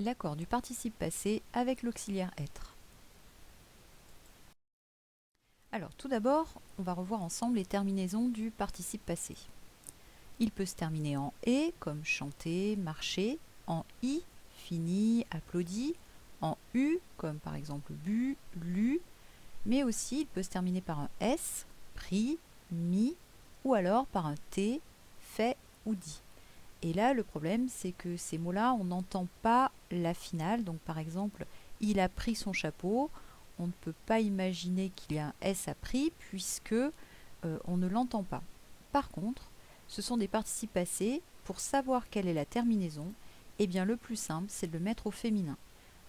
l'accord du participe passé avec l'auxiliaire être. Alors tout d'abord, on va revoir ensemble les terminaisons du participe passé. Il peut se terminer en « et » comme chanter, marcher, en « i » fini, applaudi, en « u » comme par exemple bu, lu, mais aussi il peut se terminer par un « s », pris, mis, ou alors par un « t », fait ou dit. Et là, le problème, c'est que ces mots-là, on n'entend pas la finale. Donc par exemple, il a pris son chapeau. On ne peut pas imaginer qu'il y a un S à pris puisque on ne l'entend pas. Par contre, ce sont des participes passés. Pour savoir quelle est la terminaison, eh bien le plus simple, c'est de le mettre au féminin.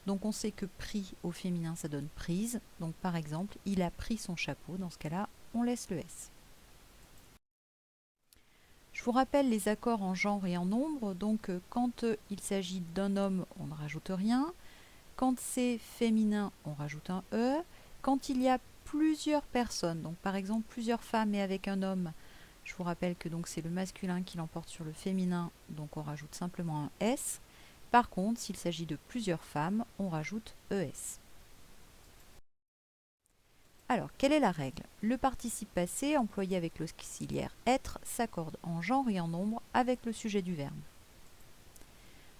Donc on sait que pris au féminin, ça donne prise. Donc par exemple, il a pris son chapeau. Dans ce cas-là, on laisse le S. Je vous rappelle les accords en genre et en nombre. Donc quand il s'agit d'un homme, on ne rajoute rien. Quand c'est féminin, on rajoute un E. Quand il y a plusieurs personnes, donc par exemple plusieurs femmes et avec un homme, je vous rappelle que donc c'est le masculin qui l'emporte sur le féminin, donc on rajoute simplement un S. Par contre, s'il s'agit de plusieurs femmes, on rajoute ES. Alors, quelle est la règle? Le participe passé employé avec l'auxiliaire être s'accorde en genre et en nombre avec le sujet du verbe.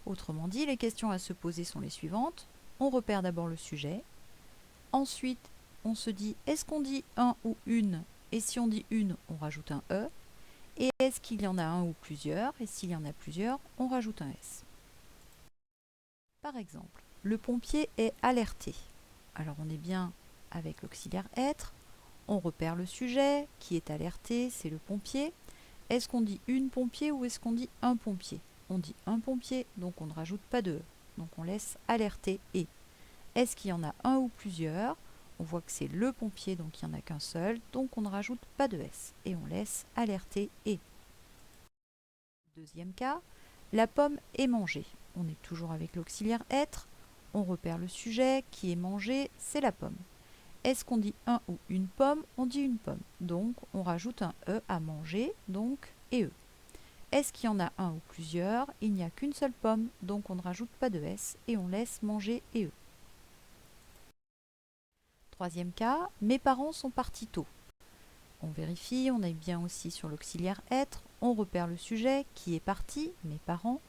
Autrement dit, les questions à se poser sont les suivantes. On repère d'abord le sujet. Ensuite, on se dit, est-ce qu'on dit un ou une? Et si on dit une, on rajoute un E. Et est-ce qu'il y en a un ou plusieurs? Et s'il y en a plusieurs, on rajoute un S. Par exemple, le pompier est alerté. Alors on est bien avec l'auxiliaire être. On repère le sujet qui est alerté, c'est le pompier. Est-ce qu'on dit une pompier ou est-ce qu'on dit un pompier? On dit un pompier, donc on ne rajoute pas de E. Donc on laisse alerter et. Est-ce qu'il y en a un ou plusieurs? On voit que c'est le pompier, donc il n'y en a qu'un seul, donc on ne rajoute pas de S. Et on laisse alerter et. Deuxième cas, la pomme est mangée. On est toujours avec l'auxiliaire être. On repère le sujet qui est mangé, c'est la pomme. Est-ce qu'on dit un ou une pomme? On dit une pomme. Donc on rajoute un E à manger, donc et E. Est-ce qu'il y en a un ou plusieurs? Il n'y a qu'une seule pomme, donc on ne rajoute pas de S et on laisse manger et E. Troisième cas, mes parents sont partis tôt. On vérifie, on est bien aussi sur l'auxiliaire être, on repère le sujet qui est parti, mes parents.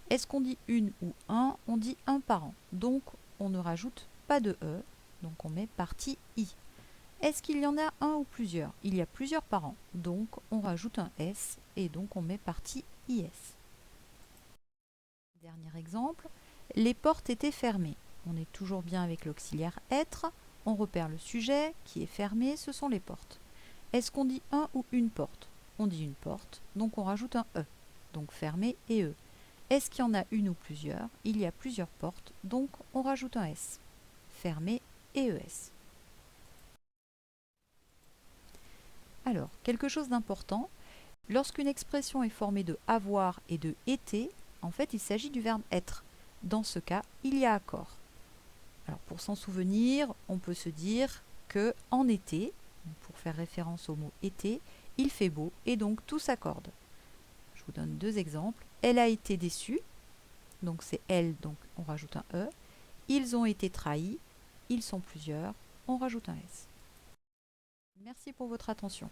Est-ce qu'on dit une ou un? On dit un parent, donc on ne rajoute pas de E, donc on met parti I. Est-ce qu'il y en a un ou plusieurs? Il y a plusieurs parents, donc on rajoute un S et donc on met parti IS. Dernier exemple, les portes étaient fermées. On est toujours bien avec l'auxiliaire être, on repère le sujet qui est fermé, ce sont les portes. Est-ce qu'on dit un ou une porte? On dit une porte, donc on rajoute un E, donc fermé et E. Est-ce qu'il y en a une ou plusieurs? Il y a plusieurs portes, donc on rajoute un S, fermé et ES. Alors, quelque chose d'important, lorsqu'une expression est formée de avoir et de été, en fait il s'agit du verbe être. Dans ce cas, il y a accord. Alors pour s'en souvenir, on peut se dire que en été, pour faire référence au mot été, il fait beau et donc tout s'accorde. Je vous donne deux exemples. Elle a été déçue, donc c'est elle, donc on rajoute un E. Ils ont été trahis, ils sont plusieurs, on rajoute un S. Merci pour votre attention.